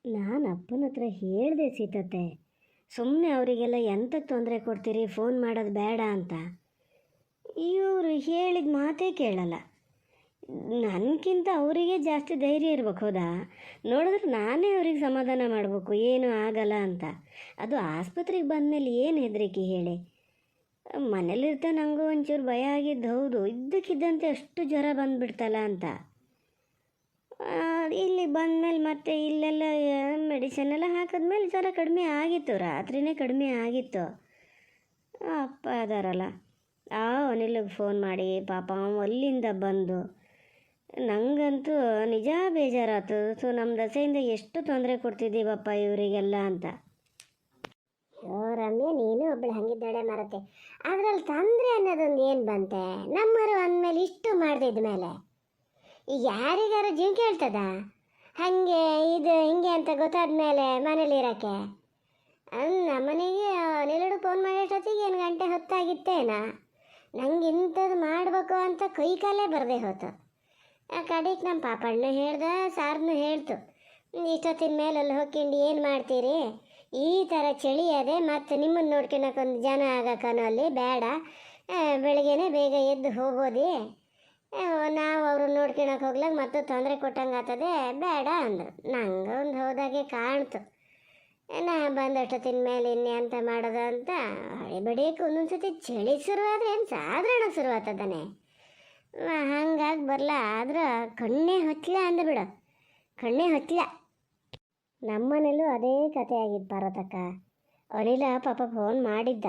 ನಾನು ಅಪ್ಪನ ಹತ್ರ ಹೇಳಿದೆ ಸೀತತ್ತೆ, ಸುಮ್ಮನೆ ಅವರಿಗೆಲ್ಲ ಎಂತಕ್ಕೆ ತೊಂದರೆ ಕೊಡ್ತೀರಿ, ಫೋನ್ ಮಾಡೋದು ಬೇಡ ಅಂತ. ಇವರು ಹೇಳಿದ ಮಾತೇ ಕೇಳಲ್ಲ. ನನಗಿಂತ ಅವರಿಗೆ ಜಾಸ್ತಿ ಧೈರ್ಯ ಇರ್ಬೇಕು, ಹೌದಾ? ನೋಡಿದ್ರೆ ನಾನೇ ಅವ್ರಿಗೆ ಸಮಾಧಾನ ಮಾಡಬೇಕು, ಏನೂ ಆಗಲ್ಲ ಅಂತ. ಅದು ಆಸ್ಪತ್ರೆಗೆ ಬಂದಮೇಲೆ ಏನು ಹೆದರಿಕೆ ಹೇಳಿ. ಮನೇಲಿರ್ತಾ ನನಗೂ ಒಂಚೂರು ಭಯ ಆಗಿದ್ದು ಹೌದು, ಇದ್ದಕ್ಕಿದ್ದಂತೆ ಅಷ್ಟು ಜ್ವರ ಬಂದುಬಿಡ್ತಲ್ಲ ಅಂತ. ಇಲ್ಲಿ ಬಂದಮೇಲೆ ಮತ್ತೆ ಇಲ್ಲೆಲ್ಲ ಮೆಡಿಸಿನ್ ಎಲ್ಲ ಹಾಕಿದ್ಮೇಲೆ ಜ್ವರ ಕಡಿಮೆ ಆಗಿತ್ತು, ರಾತ್ರಿನೇ ಕಡಿಮೆ ಆಗಿತ್ತು. ಅಪ್ಪ ಅದಾರಲ್ಲ, ಅನಿಲಿಗೆ ಫೋನ್ ಮಾಡಿ ಪಾಪ ಅಲ್ಲಿಂದ ಬಂದು ನನಗಂತೂ ನಿಜ ಬೇಜಾರಾಯ್ತು. ಸೊ ನಮ್ಮ ದಸೆಯಿಂದ ಎಷ್ಟು ತೊಂದರೆ ಕೊಡ್ತಿದ್ದೀವಪ್ಪ ಇವರಿಗೆಲ್ಲ ಅಂತ. ರಮ್ಯ, ನೀನು ಒಬ್ಬಳು ಹಂಗಿದ್ದಾಳೆ ಮರತೆ. ಅದ್ರಲ್ಲಿ ತೊಂದರೆ ಅನ್ನೋದೊಂದು ಏನು ಬಂತೆ? ನಮ್ಮರು ಅಂದಮೇಲೆ ಇಷ್ಟು ಮಾಡ್ದಿದ್ದ ಮೇಲೆ ಈಗ ಯಾರಿಗಾರು ಜೀವ ಕೇಳ್ತದ? ಹಾಗೆ ಇದು ಹಿಂಗೆ ಅಂತ ಗೊತ್ತಾದ ಮೇಲೆ ಮನೇಲಿರೋಕ್ಕೆ ನಮ್ಮನೆಗೆ ನೆರಡು ಫೋನ್ ಮಾಡೋಷ್ಟೊತ್ತಿಗೆ ಏನು ಗಂಟೆ ಹೊತ್ತಾಗಿತ್ತೇನ? ನಂಗೆ ಇಂಥದ್ದು ಮಾಡಬೇಕು ಅಂತ ಕೈ ಕಾಲೇ ಬರದೆ ಹೋಯ್ತು. ಕಡೆಗೆ ನಮ್ಮ ಪಾಪಣ್ಣ ಹೇಳ್ದೆ, ಸಾರ್ನು ಹೇಳ್ತು, ಇಷ್ಟೊತ್ತಿನ ಮೇಲೆ ಅಲ್ಲಿ ಹೋಗ್ಕೊಂಡು ಏನು ಮಾಡ್ತೀರಿ, ಈ ಥರ ಚಳಿ ಅದೇ, ಮತ್ತು ನಿಮ್ಮನ್ನು ನೋಡ್ಕೊಳಕ್ಕೊಂದು ಜನ ಆಗಕ್ಕನೋ ಅಲ್ಲಿ ಬೇಡ, ಬೆಳಗ್ಗೆನೇ ಬೇಗ ಎದ್ದು ಹೋಗೋದಿ, ನಾವು ಅವ್ರನ್ನ ನೋಡ್ಕೊಳಕ್ಕೆ ಹೋಗ್ಲಾಗ ಮತ್ತೆ ತೊಂದರೆ ಕೊಟ್ಟಂಗೆ ಆಗ್ತದೆ, ಬೇಡ ಅಂದರು. ನಂಗೆ ಒಂದು ಹೋದಾಗೆ ಕಾಣ್ತು. ನಾ ಬಂದಷ್ಟೊತ್ತಿನ ಮೇಲೆ ಇನ್ನೇ ಅಂತ ಮಾಡೋದು ಅಂತ ಹೊಳಿಬಡಿಯಕ್ಕೆ ಒಂದೊಂದು ಸತಿ ಚಳಿ ಶುರುವಾದ್ರೆ ಏನು ಸಾಧಾರಣ ಶುರುವಾಗ್ತದಾನೆ. ಹಂಗಾಗಿ ಬರಲ್ಲ, ಆದ್ರೆ ಕಣ್ಣೇ ಹೊಚ್ಚಲ ಅಂದ್ಬಿಡು, ಕಣ್ಣೇ ಹೊಚ್ಚಲ. ನಮ್ಮನೇಲೂ ಅದೇ ಕತೆ ಆಗಿದ್ದು ಪಾರ್ವತಕ್ಕ. ಅನಿಲ ಪಾಪ ಫೋನ್ ಮಾಡಿದ್ದ.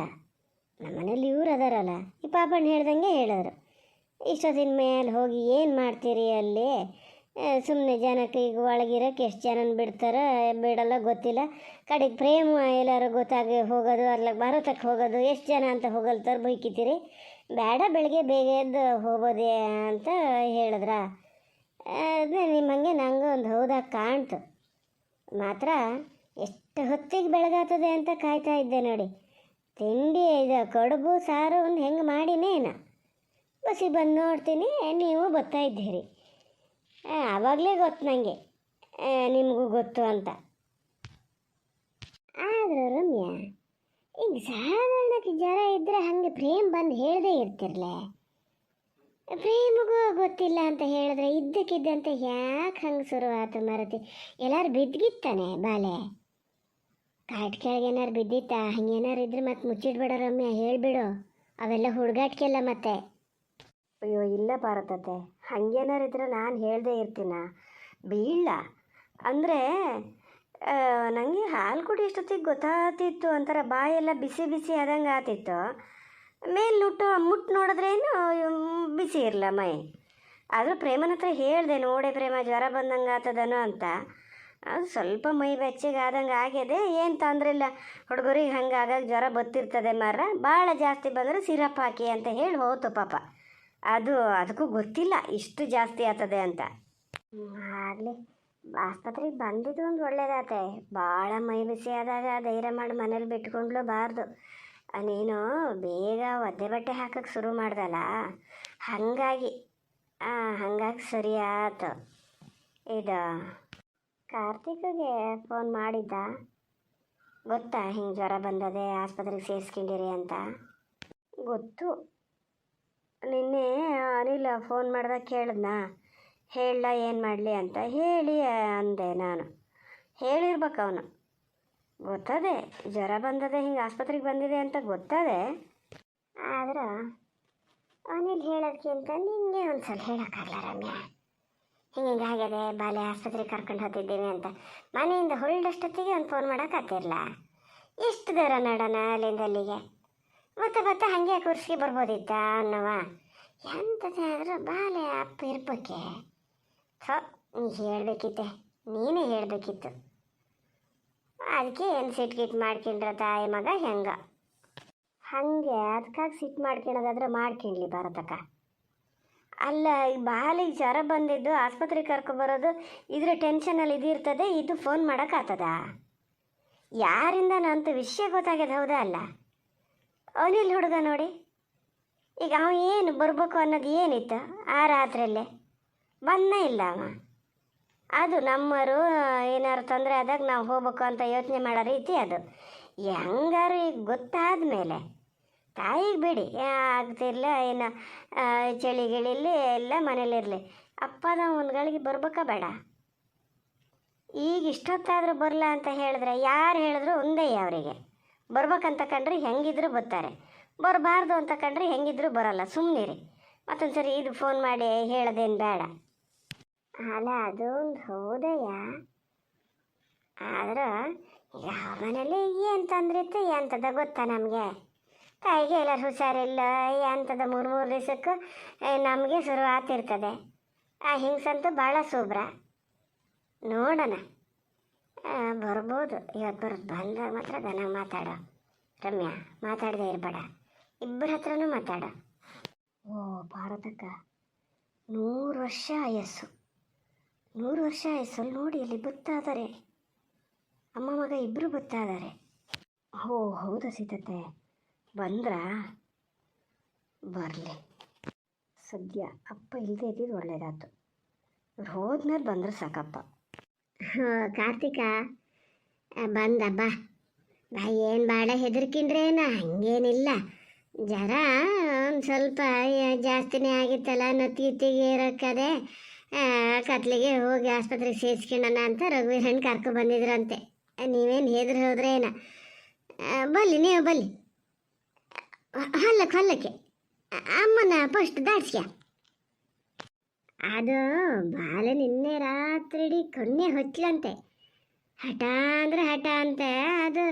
ನಮ್ಮನೇಲಿ ಇವ್ರು ಅದಾರಲ್ಲ, ಈ ಪಾಪಣ್ಣ ಹೇಳ್ದಂಗೆ ಹೇಳಿದ್ರು, ಇಷ್ಟೊತ್ತಿನ ಮೇಲೆ ಹೋಗಿ ಏನು ಮಾಡ್ತೀರಿ ಅಲ್ಲಿ, ಸುಮ್ಮನೆ ಜನಕ್ಕೆ ಈಗ ಒಳಗಿರೋಕೆ ಎಷ್ಟು ಜನನ ಬಿಡ್ತಾರೆ ಬಿಡಲ್ಲ ಗೊತ್ತಿಲ್ಲ, ಕಡೆಗೆ ಪ್ರೇಮ ಎಲ್ಲರೂ ಗೊತ್ತಾಗಿ ಹೋಗೋದು, ಅರ್ಲಾಗ ಭಾರತಕ್ಕೆ ಹೋಗೋದು, ಎಷ್ಟು ಜನ ಅಂತ ಹೋಗಲ್ತಾರೆ ಬೈಕಿತೀರಿ, ಬೇಡ ಬೆಳಗ್ಗೆ ಬೇಗ ಎದ್ದು ಹೋಗೋದೇ ಅಂತ ಹೇಳಿದ್ರ. ಅದೇ ನಿಮ್ಮಂಗೆ ನಂಗೆ ಒಂದು ಹೌದಾಗ ಕಾಣ್ತು. ಮಾತ್ರ ಎಷ್ಟು ಹೊತ್ತಿಗೆ ಬೆಳಗಾಗ್ತದೆ ಅಂತ ಕಾಯ್ತಾ ಇದ್ದೆ ನೋಡಿ. ತಿಂಡಿ ಇದು ಕಡುಬು ಸಾರು ಒಂದು ಹೆಂಗೆ ಮಾಡಿನೇನ ಬಸ್ಸಿಗೆ ಬಂದು ನೋಡ್ತೀನಿ ನೀವು ಬರ್ತಾ ಇದ್ದೀರಿ. ಆವಾಗಲೇ ಗೊತ್ತು ನನಗೆ ನಿಮಗೂ ಗೊತ್ತು ಅಂತ. ಆದರೂ ರಮ್ಯ, ಈಗ ಸಾಧಾರಣಕ್ಕೆ ಜ್ವರ ಇದ್ದರೆ ಹಾಗೆ ಪ್ರೇಮ್ ಬಂದು ಹೇಳದೇ ಇರ್ತಿರ್ಲೆ. ಪ್ರೇಮಿಗೂ ಗೊತ್ತಿಲ್ಲ ಅಂತ ಹೇಳಿದ್ರೆ ಇದ್ದಕ್ಕಿದ್ದಂತೆ ಯಾಕೆ ಹಂಗೆ ಶುರುವಾತು ಮರತಿ? ಎಲ್ಲಾರು ಬಿದ್ದಿತ್ತಾನೆ ಬಾಲೆ ಕಾಟ್ ಕೆಳಗೆ ಏನಾರು ಬಿದ್ದಿತ್ತ? ಹಂಗೇನಾರು ಇದ್ರೆ ಮತ್ತೆ ಮುಚ್ಚಿಡ್ಬೇಡ ರಮ್ಯ, ಹೇಳಿಬಿಡು, ಅವೆಲ್ಲ ಹುಡುಗಾಟಿಕೆಲ್ಲ ಮತ್ತೆ. ಅಯ್ಯೋ ಇಲ್ಲ ಪಾರತತೆ, ಹಂಗೇನಾರು ಇದ್ರೆ ನಾನು ಹೇಳ್ದೇ ಇರ್ತೀನ, ಬೀಳ ಅಂದರೆ ನನಗೆ ಹಾಲು ಕುಡಿ ಇಷ್ಟೊತ್ತಿಗೆ ಗೊತ್ತಾಗ್ತಿತ್ತು, ಒಂಥರ ಬಾಯೆಲ್ಲ ಬಿಸಿ ಬಿಸಿ ಆದಂಗೆ ಆತಿತ್ತು. ಮೇಲೆ ಮುಟ್ಟು ನೋಡಿದ್ರೇನು ಬಿಸಿ ಇರಲ್ಲ ಮೈ. ಆದರೂ ಪ್ರೇಮನ ಹತ್ರ ಹೇಳಿದೆ, ನೋಡೆ ಪ್ರೇಮ ಜ್ವರ ಬಂದಂಗೆ ಆತದನೋ ಅಂತ. ಅದು ಸ್ವಲ್ಪ ಮೈ ಬೆಚ್ಚಗೆ ಆದಂಗೆ ಆಗಿದೆ, ಏನು ತೊಂದರೆ ಇಲ್ಲ, ಹುಡುಗರಿಗೆ ಹಂಗೆ ಆಗಾಗ ಜ್ವರ ಬತ್ತಿರ್ತದೆ ಮಾರ, ಭಾಳ ಜಾಸ್ತಿ ಬಂದರೆ ಸಿರಪ್ ಹಾಕಿ ಅಂತ ಹೇಳಿ ಹೋಯ್ತು ಪಾಪ. ಅದಕ್ಕೂ ಗೊತ್ತಿಲ್ಲ ಇಷ್ಟು ಜಾಸ್ತಿ ಆಗ್ತದೆ ಅಂತ. ಆಗಲಿ, ಆಸ್ಪತ್ರೆಗೆ ಬಂದಿದ್ದು ಒಂದು ಒಳ್ಳೇದಾತೆ. ಭಾಳ ಮೈ ಬಿಸಿ ಆದಾಗ ಧೈರ್ಯ ಮಾಡಿ ಮನೇಲಿ ಬಿಟ್ಕೊಂಡ್ಲು ಬಾರ್ದು. ನೀನು ಬೇಗ ಒದ್ದೆ ಬಟ್ಟೆ ಹಾಕಕ್ಕೆ ಶುರು ಮಾಡ್ದಲ್ಲ, ಹಾಗಾಗಿ ಸರಿ ಆಯ್ತು. ಇದು ಕಾರ್ತಿಕ್ಗೆ ಫೋನ್ ಮಾಡಿದ್ದ, ಗೊತ್ತಾ ಹಿಂಗೆ ಜ್ವರ ಬಂದದೆ ಆಸ್ಪತ್ರೆಗೆ ಸೇರಿಸ್ಕೊಂಡಿರಿ ಅಂತ? ಗೊತ್ತು. ನಿನ್ನೆ ಅನಿಲ ಫೋನ್ ಮಾಡ್ದಾಗ ಕೇಳಿದ್ನಾ, ಹೇಳ ಏನು ಮಾಡಲಿ ಅಂತ ಹೇಳಿ ಅಂದೆ. ನಾನು ಹೇಳಿರ್ಬೇಕು, ಅವನು ಗೊತ್ತದೆ ಜ್ವರ ಬಂದದೆ, ಹಿಂಗೆ ಆಸ್ಪತ್ರೆಗೆ ಬಂದಿದೆ ಅಂತ ಗೊತ್ತದೆ. ಆದ್ರೆ ಅನಿಲ್ ಹೇಳೋದಕ್ಕಿಂತ ನಿಮಗೆ ಒಂದು ಸಲ ಹೇಳೋಕ್ಕಾಗಲ್ಲ ರಮ್ಯ, ಹಿಂಗೆ ಆಗ್ಯದೆ ಬಾಲೆ ಆಸ್ಪತ್ರೆಗೆ ಕರ್ಕೊಂಡು ಹೋಗ್ತಿದ್ದೀನಿ ಅಂತ. ಮನೆಯಿಂದ ಹೊರಡಷ್ಟೊತ್ತಿಗೆ ಒಂದು ಫೋನ್ ಮಾಡೋಕ್ಕಾಗ್ತಿರಲ್ಲ, ಎಷ್ಟು ದೂರ ನೋಡೋಣ ಅಲ್ಲಿಂದ ಅಲ್ಲಿಗೆ, ಮತ್ತೆ ಹಾಗೆ ಕುರ್ಸಿಗೆ ಬರ್ಬೋದಿತ್ತ ಅನ್ನವ. ಎಂಥದ್ದೇ ಆದರೂ ಬಾಲೆ ಅಪ್ಪ ಇರ್ಬೇಕೆ. ನೀ ಹೇಳಬೇಕಿತ್ತೆ, ನೀನೇ ಹೇಳಬೇಕಿತ್ತು. ಅದಕ್ಕೆ ಏನು ಸಿಟ್ಟು ಮಾಡ್ಕೊಂಡ್ರ ತಾಯಿ ಮಗ ಹೆಂಗ ಹಾಗೆ, ಅದಕ್ಕಾಗಿ ಸಿಟ್ಟು ಮಾಡ್ಕೊಳೋದಾದ್ರೆ ಮಾಡ್ಕೊಂಡ್ಲಿ ಭಾರತಕ್ಕ. ಅಲ್ಲ, ಈ ಬಾಲಿಗೆ ಜ್ವರ ಬಂದಿದ್ದು ಆಸ್ಪತ್ರೆಗೆ ಕರ್ಕೊಬರೋದು ಇದ್ರ ಟೆನ್ಷನಲ್ಲಿ ಇದಿರ್ತದೆ, ಇದು ಫೋನ್ ಮಾಡೋಕ್ಕಾಗ್ತದ? ಯಾರಿಂದ ನಂತ ವಿಷಯ ಗೊತ್ತಾಗ್ಯದ, ಹೌದಾ ಅಲ್ಲ? ಅನಿಲ್ ಹುಡುಗ ನೋಡಿ, ಈಗ ಅವ ಏನು ಬರಬೇಕು ಅನ್ನೋದು ಏನಿತ್ತು ಆ ರಾತ್ರಿಯಲ್ಲೇ, ಬಂದೇ ಇಲ್ಲ ಅವ. ಅದು ನಮ್ಮರು ಏನಾರು ತೊಂದರೆ ಆದಾಗ ನಾವು ಹೋಗ್ಬೇಕು ಅಂತ ಯೋಚನೆ ಮಾಡೋ ರೀತಿ ಅದು. ಹೆಂಗಾರು ಈಗ ಗೊತ್ತಾದ ಮೇಲೆ ತಾಯಿಗೆ ಬಿಡಿ ಆಗ್ತಿರ್ಲ ಏನು ಚಳಿ ಗಿಳಿಲಿ ಎಲ್ಲ ಮನೇಲಿರಲಿ, ಅಪ್ಪದ ಒಂದು ಗಳಿಗೆ ಬರ್ಬೇಕಾ ಬೇಡ? ಈಗ ಇಷ್ಟೊತ್ತಾದರೂ ಬರಲ್ಲ ಅಂತ ಹೇಳಿದ್ರೆ ಯಾರು ಹೇಳಿದ್ರು ಒಂದೇ ಅವರಿಗೆ. ಬರ್ಬೇಕಂತ ಕಂಡ್ರೆ ಹೆಂಗಿದ್ರು ಬರ್ತಾರೆ, ಬರಬಾರ್ದು ಅಂತ ಕಂಡ್ರೆ ಹೆಂಗಿದ್ರು ಬರೋಲ್ಲ. ಸುಮ್ಮನಿರಿ. ಮತ್ತೊಂದು ಸರಿ ಇದು ಫೋನ್ ಮಾಡಿ ಹೇಳೋದೇನು ಬೇಡ. ಅಲ್ಲ ಅದು ಹೌದಯ್ಯ, ಆದ್ರೆ ಯಾವ ಮನೇಲಿ ಏನು ತೊಂದ್ರೆ ಇತ್ತು ಎಂಥದ ಗೊತ್ತಾ ನಮಗೆ? ತಾಯಿಗೆ ಎಲ್ಲರೂ ಹುಷಾರಿಲ್ಲ ಎಂಥದ 3 ದಿವಸಕ್ಕೆ ನಮಗೆ ಶುರು ಆಗ್ತಿರ್ತದೆ. ಆ ಹಿಂಗ್ಸಂತೂ ಭಾಳ ಶುಭ್ರ. ನೋಡೋಣ, ಬರ್ಬೋದು ಇವತ್ತು ಬಂದಾಗ ಮಾತ್ರ ದನ ಮಾತಾಡೋ. ರಮ್ಯಾ, ಮಾತಾಡದೆ ಇರಬೇಡ, ಇಬ್ಬರ ಹತ್ರನೂ ಮಾತಾಡ. ಓ ಭಾರತಕ್ಕ 100 ವರ್ಷ ಆಯಸ್ಸು, 100 ವರ್ಷ ಆಯಸ್ಸಲ್ಲಿ ನೋಡಿ ಅಲ್ಲಿ ಬತ್ತಾದರೆ ಅಮ್ಮ ಮಗ ಇಬ್ಬರು ಬತ್ತಾದರೆ. ಓ ಹೌದಾ ಸೀತತ್ತೆ, ಬಂದ್ರಾ? ಬರಲಿ. ಸದ್ಯ ಅಪ್ಪ ಇಲ್ಲದೆ ಇದ್ದಿದ್ದು ಒಳ್ಳೇದಾಯ್ತು. ಇವ್ರು ಹೋದ್ಮೇಲೆ ಬಂದ್ರೆ ಸಾಕಪ್ಪ. ಕಾರ್ತಿಕ ಬಂದ ಬಾ ಬಾ, ಏನು ಭಾಳ ಹೆದರ್ಕಿಂಡ್ರೇನ? ಹಂಗೇನಿಲ್ಲ, ಜ್ವರ ಒಂದು ಸ್ವಲ್ಪ ಜಾಸ್ತಿನೇ ಆಗಿತ್ತಲ್ಲ, ನತ್ತಿಗೆ ಇರೋಕ್ಕದೆ ಕತ್ಲಿಗೆ ಹೋಗಿ ಆಸ್ಪತ್ರೆಗೆ ಸೇರಿಸ್ಕೊಳ್ಳೋಣ ಅಂತ ರಘುವೀರಣ್ಣ ಕರ್ಕೊ ಬಂದಿದ್ರಂತೆ. ನೀವೇನು ಹೆದ್ರು ಹೋದ್ರೇನ? ಬಲ್ಲಿ ನೀವು ಬಲ್ಲಿ, ಹೊಲ್ಲಕ್ಕೆ ಅಮ್ಮನ ಫಸ್ಟ್ ದಾಡ್ಸ್ಯ. ಅದು ಬಾಲ ನಿನ್ನೆ ರಾತ್ರಿ ಕಣ್ಣೆ ಹೊಚ್ಚಲಂತೆ, ಹಠ ಅಂದರೆ ಹಠ ಅಂತೆ. ಅದು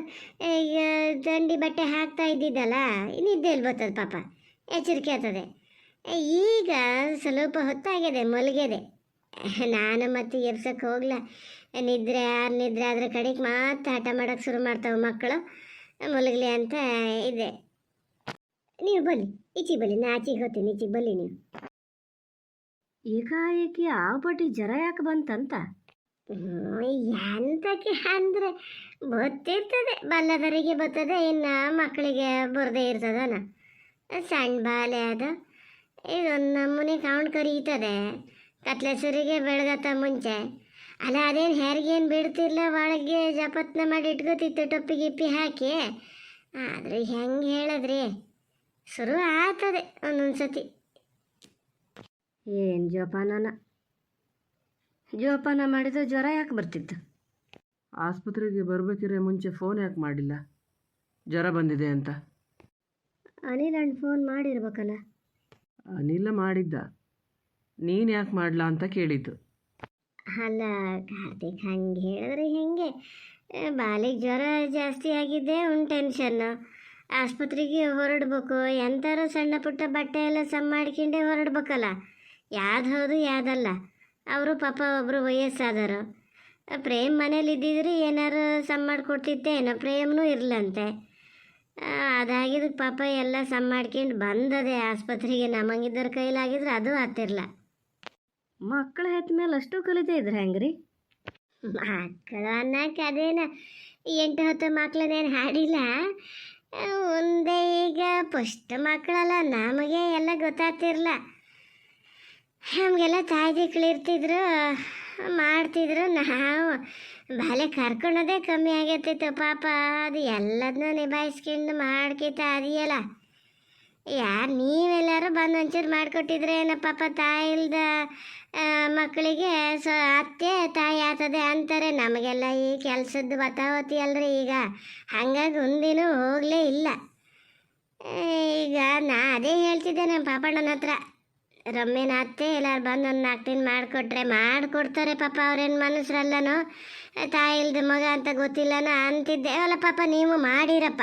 ಈಗ ದಂಡಿ ಬಟ್ಟೆ ಹಾಕ್ತಾ ಇದ್ದಿದ್ದಲ್ಲ, ನಿದ್ದೆಯಲ್ಲಿ ಬರ್ತದೆ ಪಾಪ, ಎಚ್ಚರಿಕೆ ಆಗ್ತದೆ. ಈಗ ಸ್ವಲ್ಪ ಹೊತ್ತಾಗಿದೆ, ಮಲಗಿದೆ. ನಾನು ಮತ್ತೆ ಎಬ್ಸಕ್ಕೆ ಹೋಗ್ಲ, ನಿದ್ರೆ ಆದ್ರೆ ಕಡೆಗೆ ಮತ್ತೆ ಹಠ ಮಾಡೋಕ್ಕೆ ಶುರು ಮಾಡ್ತಾವೆ ಮಕ್ಕಳು, ಮಲಗಲಿ ಅಂತ ಇದೆ. ನೀವು ಬನ್ನಿ, ಈಚೆಗೆ ಬನ್ನಿ, ನಾ ಆಚೆಗೆ ಹೋಗ್ತೀನಿ, ಈಚೆಗೆ ಬನ್ನಿ ನೀವು. ಏಕಾಏಕಿ ಆಗ್ಬಟ್ಟಿ ಜ್ವರ ಯಾಕೆ ಬಂತಂತ? ಎಂತಕ್ಕೆ ಅಂದರೆ ಗೊತ್ತಿರ್ತದೆ, ಬಲ್ಲದರಿಗೆ ಬರ್ತದೆ, ಇನ್ನು ಮಕ್ಕಳಿಗೆ ಬರದೇ ಇರ್ತದನ. ಸಣ್ಣ ಬಾಲೆ ಅದು, ಇದೊಂದು ನಮ್ಮನೆ ಕೌಂಡ್ ಕರೀತದೆ ಕತ್ಲೆಸರಿಗೆ ಬೆಳಗತ್ತ ಮುಂಚೆ. ಅಲ್ಲ ಅದೇನು ಹೆರಿಗೇನು ಬಿಡ್ತಿರ್ಲ, ಒಳಗೆ ಜಪತ್ನ ಮಾಡಿ ಇಟ್ಕೋತಿತ್ತು ಟೊಪ್ಪಿ ಗಿಪ್ಪಿ ಹಾಕಿ. ಆದರೆ ಹೆಂಗೆ ಹೇಳಿದ್ರಿ, ಶುರು ಆಗ್ತದೆ ಒಂದೊಂದು ಸತಿ. ಏನು ಜೋಪಾನ ಮಾಡಿದ್ರೆ ಜ್ವರ ಯಾಕೆ ಬರ್ತಿತ್ತು? ಆಸ್ಪತ್ರೆಗೆ ಬರಬೇಕಿದ್ರೆ ಮುಂಚೆ ಫೋನ್ ಯಾಕೆ ಮಾಡಿಲ್ಲ ಜ್ವರ ಬಂದಿದೆ ಅಂತ? ಅನಿಲ್ ಫೋನ್ ಮಾಡಿರ್ಬೇಕಲ್ಲ. ಅನಿಲ ಮಾಡಿದ್ದ, ನೀನು ಯಾಕೆ ಮಾಡಲ ಅಂತ ಕೇಳಿದ್ದು. ಅಲ್ಲ ಕಾರ್ತಿಕ್, ಹಂಗೆ ಹೇಳಿದ್ರೆ ಹೆಂಗೆ? ಬಾಲಿಗೆ ಜ್ವರ ಜಾಸ್ತಿ ಆಗಿದೆ, ಒಂದು ಟೆನ್ಷನ್ನು. ಆಸ್ಪತ್ರೆಗೆ ಹೊರಡ್ಬೇಕು, ಎಂಥಾರು ಸಣ್ಣ ಪುಟ್ಟ ಬಟ್ಟೆ ಎಲ್ಲ ಸಮ್ ಮಾಡ್ಕೊಂಡೇ ಹೊರಡ್ಬೇಕಲ್ಲ. ಯಾವ್ದು ಹೌದು ಯಾವ್ದಲ್ಲ. ಅವರು ಪಾಪ ಒಬ್ಬರು ವಯಸ್ಸಾದರು. ಪ್ರೇಮ್ ಮನೇಲಿ ಇದ್ದಿದ್ರೆ ಏನಾರು ಸಮ್ ಮಾಡಿಕೊಡ್ತಿದ್ದೆ ಏನೋ, ಪ್ರೇಮ್ನೂ ಇರಲಂತೆ. ಅದಾಗಿದ್ದಕ್ಕೆ ಪಾಪ ಎಲ್ಲ ಸಮ್ ಮಾಡ್ಕೊಂಡು ಬಂದದೆ ಆಸ್ಪತ್ರೆಗೆ. ನಮಗಿದ್ದರ ಕೈಲಾಗಿದ್ರೆ ಅದು ಆಗ್ತಿರ್ಲ. ಮಕ್ಕಳು ಹೆತ್ತ ಮೇಲೆ ಅಷ್ಟು ಕಲಿತೇ ಇದ್ರೆ ಹೆಂಗ್ರಿ? ಮಕ್ಕಳು ಅನ್ನಕ್ಕೆ ಅದೇನು 8-10 ಮಕ್ಕಳನ್ನೇನು ಹಾಡಿಲ್ಲ, ಒಂದೇ. ಈಗ ಫಸ್ಟ್ ಮಕ್ಕಳಲ್ಲ, ನಮಗೆ ಎಲ್ಲ ಗೊತ್ತಾಗ್ತಿರ್ಲ. ನಮಗೆಲ್ಲ ತಾಯ್ದಿಕ್ಳಿರ್ತಿದ್ರು, ಮಾಡ್ತಿದ್ರು. ನಾವು ಬಾಲೆ ಕರ್ಕೊಳೋದೇ ಕಮ್ಮಿ ಆಗತ್ತಿತ್ತು ಪಾಪ. ಅದು ಎಲ್ಲದನ್ನೂ ನಿಭಾಯಿಸ್ಕೊಂಡು ಮಾಡ್ಕಿತ ಅದೆಯಲ್ಲ. ಯಾರು ನೀವೆಲ್ಲರೂ ಬಂದು ಒಂಚೂರು ಮಾಡಿಕೊಟ್ಟಿದ್ರೆ ಏನೋ ಪಾಪ, ತಾಯಿ ಇಲ್ದ ಮಕ್ಕಳಿಗೆ ಅತ್ತೆ ತಾಯಿ ಆಗ್ತದೆ ಅಂತಾರೆ. ನಮಗೆಲ್ಲ ಈ ಕೆಲಸದ್ದು ಬತಾವತಿ ಅಲ್ರಿ ಈಗ, ಹಾಗಾಗಿ ಒಂದಿನೂ ಹೋಗಲೇ ಇಲ್ಲ. ಈಗ ನಾ ಅದೇ ಹೇಳ್ತಿದ್ದೆ ನಮ್ಮ ಪಾಪಣ್ಣನ ಹತ್ರ, ರಮ್ಯನ ಅತ್ತೆ ಎಲ್ಲಾರು ಬಂದು ಒಂದು 4 ದಿನ ಮಾಡಿಕೊಟ್ರೆ ಮಾಡಿಕೊಡ್ತಾರೆ ಪಾಪ, ಅವ್ರೇನು ಮನುಷ್ಯರಲ್ಲನೋ, ತಾಯಿ ಇಲ್ದ ಮಗ ಅಂತ ಗೊತ್ತಿಲ್ಲನೋ ಅಂತಿದ್ದೆ. ಅಲ್ಲ ಪಾಪ ನೀವು ಮಾಡಿರಪ್ಪ,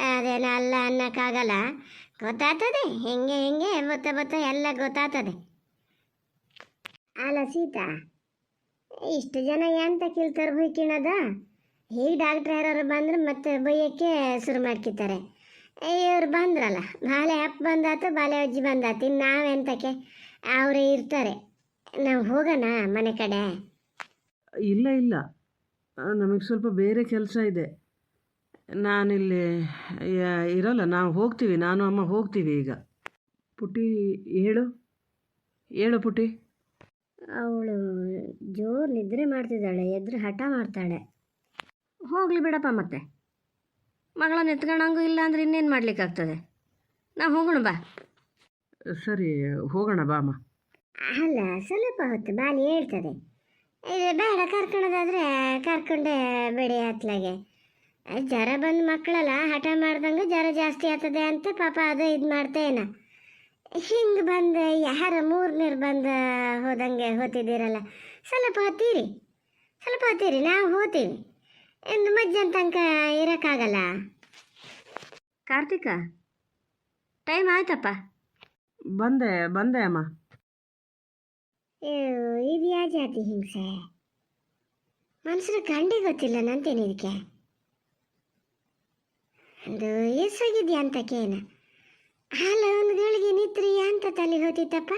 ಅದೇನೋ ಅಲ್ಲ ಅನ್ನೋಕ್ಕಾಗಲ್ಲ. ಗೊತ್ತಾಗ್ತದೆ ಹೆಂಗೆ ಬತ್ತ ಎಲ್ಲ ಗೊತ್ತಾಗ್ತದೆ. ಅಲ್ಲ ಸೀತಾ, ಇಷ್ಟು ಜನ ಎಂತ ಕಿಲ್ತಾರೆ ಬೈಕಿಣದ? ಹೀಗೆ ಡಾಕ್ಟ್ರ್ ಯಾರು ಬಂದ್ರೆ ಮತ್ತೆ ಬೈಯೋಕ್ಕೆ ಶುರು ಮಾಡ್ಕಿದ್ದಾರೆ. ಇವ್ರು ಬಂದ್ರಲ್ಲ, ಬಾಲೆ ಅಪ್ಪ ಬಂದಾತು, ಬಾಲೆ ಅಜ್ಜಿ ಬಂದಾತು, ಇನ್ನು ನಾವೆಂತಕ್ಕೆ? ಅವರೇ ಇರ್ತಾರೆ. ನಾವು ಹೋಗೋಣ ಮನೆ ಕಡೆ. ಇಲ್ಲ, ನಮಗೆ ಸ್ವಲ್ಪ ಬೇರೆ ಕೆಲಸ ಇದೆ, ನಾನಿಲ್ಲಿ ಇರೋಲ್ಲ. ನಾವು ಹೋಗ್ತೀವಿ, ನಾನು ಅಮ್ಮ ಹೋಗ್ತೀವಿ ಈಗ. ಪುಟ್ಟಿ ಹೇಳು ಪುಟ್ಟಿ. ಅವಳು ಜೋರು ನಿದ್ರೆ ಮಾಡ್ತಿದ್ದಾಳೆ, ಎದ್ರೆ ಹಠ ಮಾಡ್ತಾಳೆ. ಹೋಗಲಿ ಬಿಡಪ್ಪ, ಮತ್ತೆ ಮಗಳನ್ನ ಎತ್ಕೊಳ್ಳಂಗೂ ಇಲ್ಲ ಅಂದ್ರೆ ಇನ್ನೇನು ಮಾಡ್ಲಿಕ್ಕಾಗ್ತದೆ. ನಾವು ಹೋಗೋಣ ಬಾ. ಸರಿ, ಹೋಗೋಣ ಬಾ ಅಮ್ಮ. ಅಲ್ಲ, ಸ್ವಲ್ಪ ಹೊತ್ತು ಬಾಲಿ ಹೇಳ್ತದೆ. ಇದು ಬೇಡ ಕರ್ಕೊಳ್ಳೋದಾದ್ರೆ ಕರ್ಕೊಂಡೆ ಬಿಡಿ ಅತ್ಲಾಗೆ. ಜ್ವರ ಬಂದು ಮಕ್ಕಳಲ್ಲ ಹಠ ಮಾಡ್ದಂಗೆ ಜ್ವರ ಜಾಸ್ತಿ ಆಗ್ತದೆ ಅಂತ ಪಾಪ ಅದು ಇದು ಮಾಡ್ತೇನ. ಹಿಂಗೆ ಬಂದು ಯಾರ ಮೂರನೇರು ಬಂದು ಹೋದಂಗೆ ಹೋತಿದ್ದೀರಲ್ಲ, ಸ್ವಲ್ಪ ಹೊತ್ತೀರಿ ನಾವು ಹೋಗ್ತೀವಿ. ಇನ್ನು ಮಧ್ಯಾಹ್ನ ತನಕ ಇರೋಕ್ಕಾಗಲ್ಲ. ಕಾರ್ತಿಕ, ಟೈಮ್ ಆಯ್ತಪ್ಪ. ಬಂದೆ ಅಮ್ಮ. ಇದು ಯಾ ಜಾತಿ ಹಿಂಸೆ? ಮನುಷ್ಯರು ಕಂಡಿ ಗೊತ್ತಿಲ್ಲ ನಂತೇನೆ ಇದಕ್ಕೆ. ಒಂದು ಎಸೋಗಿದ್ಯಾ ಅಂತ ಕೇನ. ಅಲ್ಲ, ಒಂದು ಗಳಿಗೆ ನಿತ್ರಿ ಅಂತ ತಲೆ ಹೋತಿತ್ತಪ್ಪ.